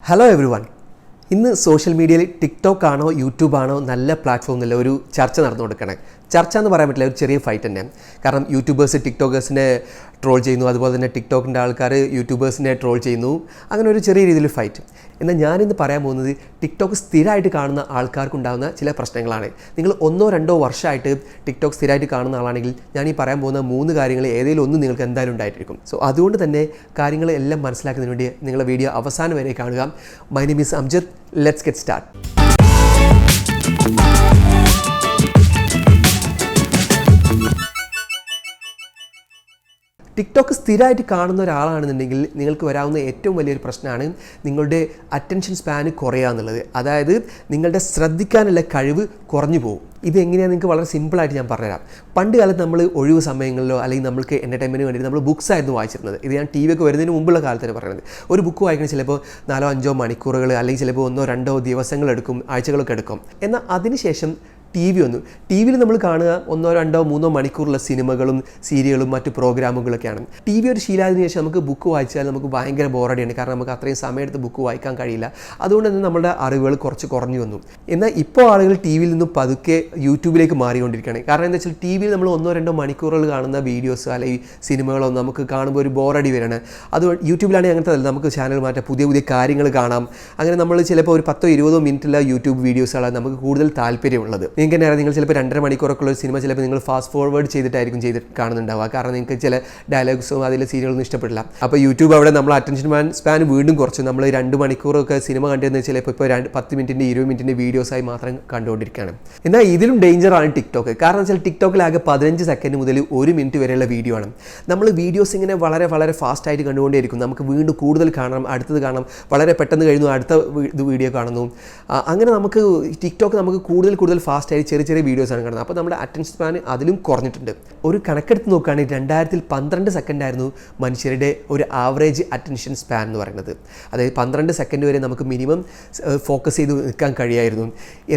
Hello everyone. ഇന്ന് social മീഡിയയിൽ TikTok ആണോ യൂട്യൂബ് ആണോ നല്ല പ്ലാറ്റ്ഫോം എന്നുള്ള ഒരു ചർച്ച നടന്നുകൊടുക്കണേ. ചർച്ച എന്ന് പറയാൻ പറ്റില്ല, ഒരു ചെറിയ ഫൈറ്റ് തന്നെ. കാരണം യൂട്യൂബേഴ്സ് ടിക്ടോക്കേഴ്സിനെ ട്രോൾ ചെയ്യുന്നു, അതുപോലെ തന്നെ ടിക്ടോക്കിൻ്റെ ആൾക്കാർ യൂട്യൂബേഴ്സിനെ ട്രോൾ ചെയ്യുന്നു. അങ്ങനെ ഒരു ചെറിയ രീതിയിൽ ഫൈറ്റ്. എന്നാൽ ഞാനിന്ന് പറയാൻ പോകുന്നത് ടിക്ടോക്ക് സ്ഥിരമായിട്ട് കാണുന്ന ആൾക്കാർക്കുണ്ടാകുന്ന ചില പ്രശ്നങ്ങളാണ്. നിങ്ങൾ 1-2 വർഷമായിട്ട് ടിക്ടോക്ക് സ്ഥിരമായിട്ട് കാണുന്ന ആളാണെങ്കിൽ ഞാൻ ഈ പറയാൻ പോകുന്ന 3 കാര്യങ്ങൾ ഏതെങ്കിലും ഒന്ന് നിങ്ങൾക്ക് എന്തായാലും ഉണ്ടായിരിക്കും. സോ അതുകൊണ്ട് തന്നെ കാര്യങ്ങളെല്ലാം മനസ്സിലാക്കുന്നതിന് വേണ്ടി നിങ്ങളുടെ വീഡിയോ അവസാനം വരെ കാണുക. My name is Amjad. Let's get started. TikTok സ്ഥിരമായിട്ട് കാണുന്ന ഒരാളാണെന്നുണ്ടെങ്കിൽ നിങ്ങൾക്ക് വരാവുന്ന ഏറ്റവും വലിയൊരു പ്രശ്നമാണ് നിങ്ങളുടെ അറ്റൻഷൻ സ്പാന് കുറയുക എന്നുള്ളത്. അതായത് നിങ്ങളുടെ ശ്രദ്ധിക്കാനുള്ള കഴിവ് കുറഞ്ഞു പോകും. ഇതെങ്ങനെയാണ് നിങ്ങൾക്ക് വളരെ സിമ്പിളായിട്ട് ഞാൻ പറഞ്ഞുതരാം. പണ്ട് കാലത്ത് നമ്മൾ ഒഴിവ് സമയങ്ങളിലോ അല്ലെങ്കിൽ നമ്മൾക്ക് എൻ്റർടൈൻമെൻറ്റിന് വേണ്ടി നമ്മൾ ബുക്സ് ആയിരുന്നു വായിച്ചിരുന്നത്. ഇത് ഞാൻ TV ഒക്കെ വരുന്നതിന് മുമ്പുള്ള കാലത്താണ് പറയുന്നത്. ഒരു ബുക്ക് വായിക്കുന്നത് ചിലപ്പോൾ 4-5 മണിക്കൂറുകൾ അല്ലെങ്കിൽ ചിലപ്പോൾ 1-2 ദിവസങ്ങളെടുക്കും, ആഴ്ചകളൊക്കെ എടുക്കും. എന്നാൽ അതിനുശേഷം TV വന്നു. TV നമ്മൾ കാണുക 1-2-3 മണിക്കൂറുള്ള സിനിമകളും സീരിയലും മറ്റു പ്രോഗ്രാമുകളൊക്കെയാണ്. TV ഒരു ശീലമായതിനു ശേഷം നമുക്ക് ബുക്ക് വായിച്ചാൽ നമുക്ക് ഭയങ്കര ബോറടിയാണ്. കാരണം നമുക്ക് അത്രയും സമയമെടുത്ത് ബുക്ക് വായിക്കാൻ കഴിയില്ല. അതുകൊണ്ട് തന്നെ നമ്മുടെ അറിവുകൾ കുറച്ച് കുറഞ്ഞു വന്നു. എന്നാൽ ഇപ്പോൾ ആളുകൾ TVയിൽ നിന്നും പതുക്കെ യൂട്യൂബിലേക്ക് മാറിക്കൊണ്ടിരിക്കുകയാണ്. കാരണം എന്താ വെച്ചാൽ TVയിൽ നമ്മൾ 1-2 മണിക്കൂറുകൾ കാണുന്ന വീഡിയോസ് അല്ലെങ്കിൽ സിനിമകളോ നമുക്ക് കാണുമ്പോൾ ഒരു ബോറടി വരികയാണ്. അത് യൂട്യൂബിലാണെങ്കിൽ അങ്ങനത്തെ അല്ല, നമുക്ക് ചാനൽ മാറ്റാം, പുതിയ പുതിയ കാര്യങ്ങൾ കാണാം. അങ്ങനെ നമ്മൾ ചിലപ്പോൾ ഒരു 10-20 മിനിറ്റുള്ള യൂട്യൂബ് വീഡിയോസാണ് നമുക്ക് കൂടുതൽ താല്പര്യമുള്ളത്. നിങ്ങൾക്ക് തന്നെ അറിയാം, നിങ്ങൾ ചിലപ്പോൾ 2.5 മണിക്കൂറൊക്കെ ഉള്ള ഒരു സിനിമ ചിലപ്പോൾ നിങ്ങൾ ഫാസ്റ്റ് ഫോർവേഡ് ചെയ്തിട്ടായിരിക്കും കാണുന്നുണ്ടാവുക. കാരണം നിങ്ങൾക്ക് ചില ഡയലോഗ്സും അതിലെ സീനുകളൊന്നും ഇഷ്ടപ്പെടില്ല. അപ്പോൾ യൂട്യൂബ് അവിടെ നമ്മൾ അറ്റൻഷൻ സ്പാൻ വീണ്ടും കുറച്ച് നമ്മൾ 2 മണിക്കൂറൊക്കെ സിനിമ കണ്ടിരുന്ന ചിലപ്പോൾ ഇപ്പോൾ 10 മിനിറ്റിൻ്റെ 20 മിനിറ്റിൻ്റെ വീഡിയോസായി മാത്രം കണ്ടുകൊണ്ടിരിക്കുകയാണ്. എന്നാൽ ഇതിലും ഡേഞ്ചറാണ് ടിക്ടോക്ക്. കാരണം വെച്ചാൽ ടിക്ടോക്കിലാകെ 15 സെക്കൻഡ് മുതൽ 1 മിനിറ്റ് വരെയുള്ള വീഡിയോ ആണ്. നമ്മൾ വീഡിയോസ് ഇങ്ങനെ വളരെ വളരെ ഫാസ്റ്റായിട്ട് കണ്ടുകൊണ്ടേയിരിക്കും. നമുക്ക് വീണ്ടും കൂടുതൽ കാണണം, അടുത്തത് കാണണം, വളരെ പെട്ടെന്ന് കഴിഞ്ഞു അടുത്ത വീഡിയോ കാണുന്നു. അങ്ങനെ നമുക്ക് ടിക്ടോക്ക് നമുക്ക് കൂടുതൽ ഫാസ്റ്റായി ചെറിയ വീഡിയോസാണ് കാണുന്നത്. അപ്പോൾ നമ്മുടെ അറ്റൻഷൻ സ്പാൻ അതിലും കുറഞ്ഞിട്ടുണ്ട്. ഒരു കണക്കെടുത്ത് നോക്കുകയാണെങ്കിൽ 2012 സെക്കൻഡ് ആയിരുന്നു മനുഷ്യരുടെ ഒരു ആവറേജ് അറ്റൻഷൻ സ്പാൻ എന്ന് പറയുന്നത്. അതായത് 12 സെക്കൻഡ് വരെ നമുക്ക് മിനിമം ഫോക്കസ് ചെയ്ത് നിൽക്കാൻ കഴിയായിരുന്നു.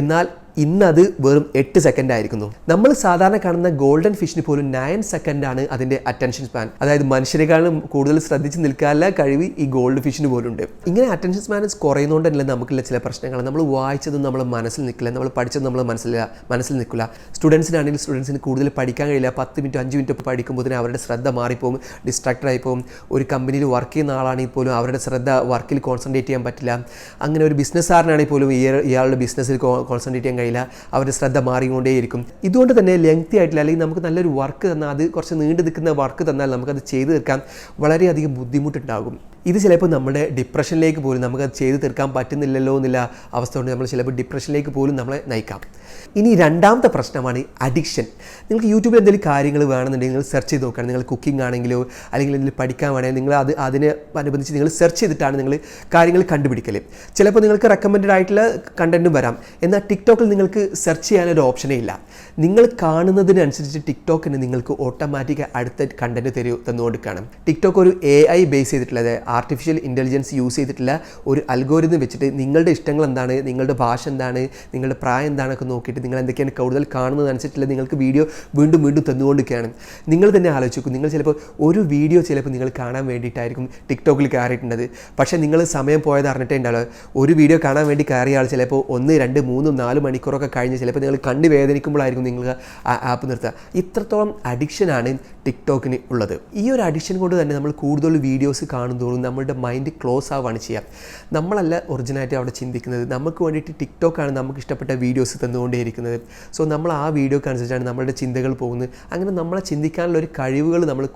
എന്നാൽ ഇന്നത് വെറും 8 സെക്കൻഡ് ആയിരിക്കുന്നു. നമ്മൾ സാധാരണ കാണുന്ന ഗോൾഡൻ ഫിഷിന് പോലും 9 സെക്കൻഡാണ് അതിൻ്റെ അറ്റൻഷൻ സ്പാൻ. അതായത് മനുഷ്യരെക്കാളും കൂടുതൽ ശ്രദ്ധിച്ച് നിൽക്കാനുള്ള കഴിവ് ഈ ഗോൾഡ് ഫിഷിന് പോലും ഉണ്ട്. ഇങ്ങനെ അറ്റൻഷൻ സ്പാൻ കുറയുന്നതുകൊണ്ട് തന്നെ നമുക്കുള്ള ചില പ്രശ്നങ്ങൾ, നമ്മൾ വായിച്ചതും നമ്മൾ മനസ്സിൽ നിൽക്കില്ല, നമ്മൾ പഠിച്ചതും നമ്മൾ മനസ്സിൽ നിൽക്കില്ല. സ്റ്റുഡൻസിനാണെങ്കിൽ സ്റ്റുഡൻസിന് കൂടുതൽ പഠിക്കാൻ കഴിയില്ല. 10 മിനിറ്റ് 5 മിനിറ്റ് പഠിക്കുമ്പോൾ തന്നെ അവരുടെ ശ്രദ്ധ മാറിപ്പോകും, ഡിസ്ട്രാക്റ്റഡ് ആയിപ്പോകും. ഒരു കമ്പനിയിൽ വർക്ക് ചെയ്യുന്ന ആളാണെങ്കിൽ പോലും അവരുടെ ശ്രദ്ധ വർക്കിൽ കോൺസെൻട്രേറ്റ് ചെയ്യാൻ പറ്റില്ല. അങ്ങനെ ഒരു ബിസിനസ്സുകാരനാണെങ്കിൽ പോലും ഇയാളുടെ ബിസിനസ്സിൽ കോൺസെൻട്രേറ്റ് ചെയ്യാൻ കഴിയില്ല, അവരുടെ ശ്രദ്ധ മാറിക്കൊണ്ടേയിരിക്കും. ഇതുകൊണ്ട് തന്നെ ലെങ്തി ആയിട്ടില്ല, അല്ലെങ്കിൽ നമുക്ക് നല്ലൊരു വർക്ക് തന്നാൽ, അത് കുറച്ച് നീണ്ടു നിൽക്കുന്ന വർക്ക് തന്നാൽ നമുക്കത് ചെയ്തു തീർക്കാൻ വളരെയധികം ബുദ്ധിമുട്ടുണ്ടാകും. ഇത് ചിലപ്പോൾ നമ്മുടെ ഡിപ്രഷനിലേക്ക് പോലും നമുക്കത് ചെയ്തു തീർക്കാൻ പറ്റുന്നില്ലല്ലോ എന്നുള്ള അവസ്ഥ കൊണ്ട് നമ്മൾ ചിലപ്പോൾ ഡിപ്രഷനിലേക്ക് പോലും നമ്മളെ നയിക്കാം. ഇനി രണ്ടാമത്തെ പ്രശ്നമാണ് അഡിക്ഷൻ. നിങ്ങൾക്ക് യൂട്യൂബിൽ എന്തെങ്കിലും കാര്യങ്ങൾ വേണമെന്നുണ്ടെങ്കിൽ നിങ്ങൾ സെർച്ച് ചെയ്ത് നോക്കുകയാണ്. നിങ്ങൾ കുക്കിംഗ് ആണെങ്കിലോ അല്ലെങ്കിൽ എന്തെങ്കിലും പഠിക്കാൻ വേണമെങ്കിൽ നിങ്ങൾ അതിനെ അനുബന്ധിച്ച് നിങ്ങൾ സെർച്ച് ചെയ്തിട്ടാണ് നിങ്ങൾ കാര്യങ്ങൾ കണ്ടുപിടിക്കൽ. ചിലപ്പോൾ നിങ്ങൾക്ക് റെക്കമെൻഡഡ് ആയിട്ടുള്ള കണ്ടൻറ്റും വരാം. എന്നാൽ ടിക്ടോക്കിൽ നിങ്ങൾക്ക് സെർച്ച് ചെയ്യാനൊരു ഓപ്ഷനേ ഇല്ല. നിങ്ങൾ കാണുന്നതിനനുസരിച്ച് ടിക്ടോക്കിന് നിങ്ങൾക്ക് ഓട്ടോമാറ്റിക് അടുത്ത കണ്ടൻറ്റ് തന്നുകൊടുക്കുകയാണ്. ടിക്ടോക്ക് ഒരു AI ബേസ് ചെയ്തിട്ടുള്ളത്, ആർട്ടിഫിഷ്യൽ ഇൻ്റലിജൻസ് യൂസ് ചെയ്തിട്ടുള്ള ഒരു അൽഗോരിതം വെച്ചിട്ട് നിങ്ങളുടെ ഇഷ്ടങ്ങൾ എന്താണ്, നിങ്ങളുടെ ഭാഷ എന്താണ്, നിങ്ങളുടെ പ്രായം എന്താണൊക്കെ നോക്കിയിട്ട് നിങ്ങൾ എന്തൊക്കെയാണ് കൂടുതൽ കാണുന്നതനുസരിച്ചുള്ള നിങ്ങൾക്ക് വീഡിയോ വീണ്ടും തന്നുകൊണ്ടിരിക്കുകയാണ്. നിങ്ങൾ തന്നെ ആലോചിക്കും, നിങ്ങൾ ചിലപ്പോൾ ഒരു വീഡിയോ ചിലപ്പോൾ നിങ്ങൾ കാണാൻ വേണ്ടിയിട്ടായിരിക്കും ടിക്ടോക്കിൽ കയറിയിട്ടുള്ളത്. പക്ഷേ നിങ്ങൾ സമയം പോയത് അറിഞ്ഞിട്ടേ ഉണ്ടാവുക. ഒരു വീഡിയോ കാണാൻ വേണ്ടി കയറിയ ആൾ ചിലപ്പോൾ 1, 2, 3, 4 മണിക്കൂറൊക്കെ കഴിഞ്ഞ് ചിലപ്പോൾ നിങ്ങൾ കണ്ണ് വേദനിക്കുമ്പോഴായിരിക്കും നിങ്ങൾ ആ ആപ്പ് നിർത്തുക. ഇത്രത്തോളം അഡിക്ഷനാണ് ടിക്ടോക്കിന് ഉള്ളത്. ഈ ഒരു അഡിക്ഷൻ കൊണ്ട് തന്നെ നമ്മൾ കൂടുതൽ വീഡിയോസ് കാണുന്നതോറും നമ്മളുടെ മൈൻഡ് ക്ലോസ് ആവുകയാണ് ചെയ്യുക. നമ്മളല്ല ഒറിജിനലായിട്ട് അവിടെ ചിന്തിക്കുന്നത്, നമുക്ക് വേണ്ടിയിട്ട് ടിക്ടോക്കാണ് നമുക്ക് ഇഷ്ടപ്പെട്ട വീഡിയോസ് തന്നുകൊണ്ടേയിരിക്കുന്നത്. സോ നമ്മൾ ആ വീഡിയോക്ക് അനുസരിച്ചാണ് നമ്മളുടെ ചിന്തകൾ പോകുന്നത്. അങ്ങനെ നമ്മളെ ചിന്തിക്കാനുള്ള ഒരു കഴിവുകൾ നമ്മൾ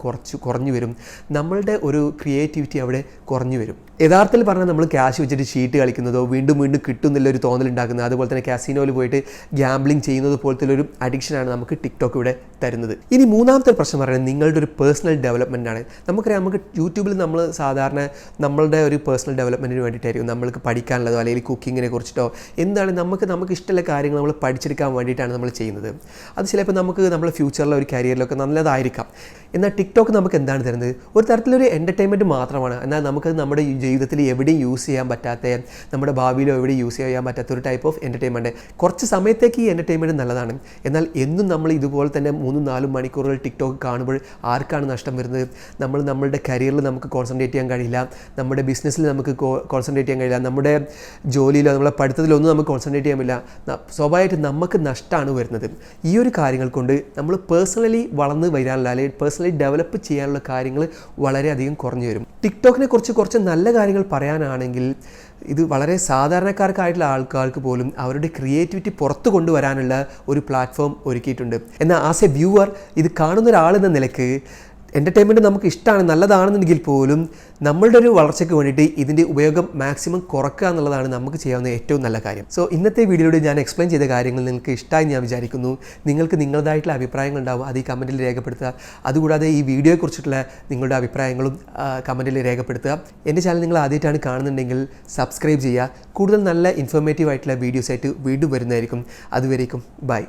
കുറഞ്ഞു വരും. നമ്മളുടെ ഒരു ക്രിയേറ്റിവിറ്റി അവിടെ കുറഞ്ഞു വരും. യഥാർത്ഥത്തിൽ പറഞ്ഞാൽ നമ്മൾ ക്യാഷ് വെച്ചിട്ട് ഷീറ്റ് കളിക്കുന്നതോ വീണ്ടും കിട്ടുന്നില്ല ഒരു തോന്നലുണ്ടാക്കുന്നത്, അതുപോലെ തന്നെ കാസിനോയിൽ പോയിട്ട് ഗ്യാംബ്ലിംഗ് ചെയ്യുന്നത് പോലത്തെ ഒരു അഡിക്ഷനാണ് നമുക്ക് ടിക്ടോക്ക് ഇവിടെ തരുന്നത്. ഇനി മൂന്നാമത്തെ പ്രശ്നം പറയുന്നത് നിങ്ങളുടെ ഒരു പേഴ്സണൽ ഡെവലപ്മെൻ്റ് ആണ്. നമുക്കറിയാം, നമുക്ക് യൂട്യൂബിൽ നമ്മൾ സാധാരണ നമ്മളുടെ ഒരു പേഴ്സണൽ ഡെവലപ്മെൻറ്റിന് വേണ്ടിയിട്ടായിരിക്കും നമ്മൾക്ക് പഠിക്കാനുള്ളതോ അല്ലെങ്കിൽ കുക്കിങ്ങിനെ കുറിച്ചിട്ടോ എന്താണ് നമുക്ക് ഇഷ്ടമുള്ള കാര്യങ്ങൾ നമ്മൾ പഠിച്ചെടുക്കാൻ വേണ്ടിയിട്ടാണ് നമ്മൾ ചെയ്യുന്നത്. അത് ചിലപ്പോൾ നമുക്ക് നമ്മുടെ ഫ്യൂച്ചറിലെ ഒരു കരിയറിലൊക്കെ നല്ലതായിരിക്കാം. എന്നാൽ ടിക്ടോക്ക് നമുക്ക് എന്താണ് തരുന്നത്? ഒരു തരത്തിലൊരു എൻ്റർടൈൻമെൻറ്റ് മാത്രമാണ്. എന്നാൽ നമുക്കത് നമ്മുടെ ജീവിതത്തിൽ എവിടെയും യൂസ് ചെയ്യാൻ പറ്റാത്ത, നമ്മുടെ ഭാവിയിലോ എവിടെയും യൂസ് ചെയ്യാൻ പറ്റാത്ത ഒരു ടൈപ്പ് ഓഫ് എൻ്റർടൈൻമെൻറ്റ്. കുറച്ച് സമയത്തേക്ക് ഈ എൻ്റർടൈൻമെൻറ്റ് നല്ലതാണ്. എന്നാൽ എന്നും നമ്മൾ ഇതുപോലെ തന്നെ 3-4 മണിക്കൂറുകൾ ടിക്ടോക്ക് കാണുമ്പോൾ ആർക്കാണ് നഷ്ടം വരുന്നത്? നമ്മളുടെ കരിയറിൽ നമുക്ക് കോൺസെൻട്രേറ്റ് ചെയ്യാൻ കഴിയില്ല, നമ്മുടെ ബിസിനസ്സിൽ നമുക്ക് കോൺസെൻട്രേറ്റ് ചെയ്യാൻ കഴിയില്ല, നമ്മുടെ ജോലിയിലോ നമ്മുടെ പഠിത്തത്തിലോ ഒന്നും നമുക്ക് കോൺസെൻട്രേറ്റ് ചെയ്യാൻ പറ്റില്ല. സ്വാഭാവികമായിട്ട് നമുക്ക് നഷ്ടമാണ് വരുന്നത്. ഈ ഒരു കാര്യങ്ങൾ കൊണ്ട് നമ്മൾ പേഴ്സണലി വളർന്ന് വരാനുള്ള അല്ലെങ്കിൽ പേഴ്സണലി ഡെവലപ്പ് ചെയ്യാനുള്ള കാര്യങ്ങൾ വളരെയധികം കുറഞ്ഞു വരും. ടിക്ടോക്കിനെ കുറിച്ച് കുറച്ച് നല്ല കാര്യങ്ങൾ പറയാനാണെങ്കിൽ, ഇത് വളരെ സാധാരണക്കാർക്കായിട്ടുള്ള ആൾക്കാർക്ക് പോലും അവരുടെ ക്രിയേറ്റിവിറ്റി പുറത്തു കൊണ്ടുവരാനുള്ള ഒരു പ്ലാറ്റ്ഫോം ഒരുക്കിയിട്ടുണ്ട്. എന്നാൽ ആസ് എ വ്യൂവർ, ഇത് കാണുന്ന ഒരാളെന്ന നിലയ്ക്ക് എൻ്റർടൈൻമെൻറ്റ് നമുക്ക് ഇഷ്ടമാണ്, നല്ലതാണെന്നുണ്ടെങ്കിൽ പോലും നമ്മളുടെ ഒരു വളർച്ചയ്ക്ക് വേണ്ടിയിട്ട് ഇതിൻ്റെ ഉപയോഗം മാക്സിമം കുറക്കുക എന്നുള്ളതാണ് നമുക്ക് ചെയ്യാവുന്ന ഏറ്റവും നല്ല കാര്യം. സോ ഇന്നത്തെ വീഡിയോയിലൂടെ ഞാൻ എക്സ്പ്ലെയിൻ ചെയ്ത കാര്യങ്ങൾ നിങ്ങൾക്ക് ഇഷ്ടമായി ഞാൻ വിചാരിക്കുന്നു. നിങ്ങൾക്ക് നിങ്ങളുടേതായിട്ടുള്ള അഭിപ്രായങ്ങൾ ഉണ്ടാവും, അത് ഈ കമൻറ്റിൽ രേഖപ്പെടുത്തുക. അതുകൂടാതെ ഈ വീഡിയോയെക്കുറിച്ചിട്ടുള്ള നിങ്ങളുടെ അഭിപ്രായങ്ങളും കമൻറ്റിൽ രേഖപ്പെടുത്തുക. എൻ്റെ ചാനൽ നിങ്ങൾ ആദ്യമായിട്ടാണ് കാണുന്നുണ്ടെങ്കിൽ സബ്സ്ക്രൈബ് ചെയ്യുക. കൂടുതൽ നല്ല ഇൻഫോർമേറ്റീവ് ആയിട്ടുള്ള വീഡിയോസായിട്ട് വീണ്ടും വരുന്നതായിരിക്കും. അതുവരേക്കും ബൈ.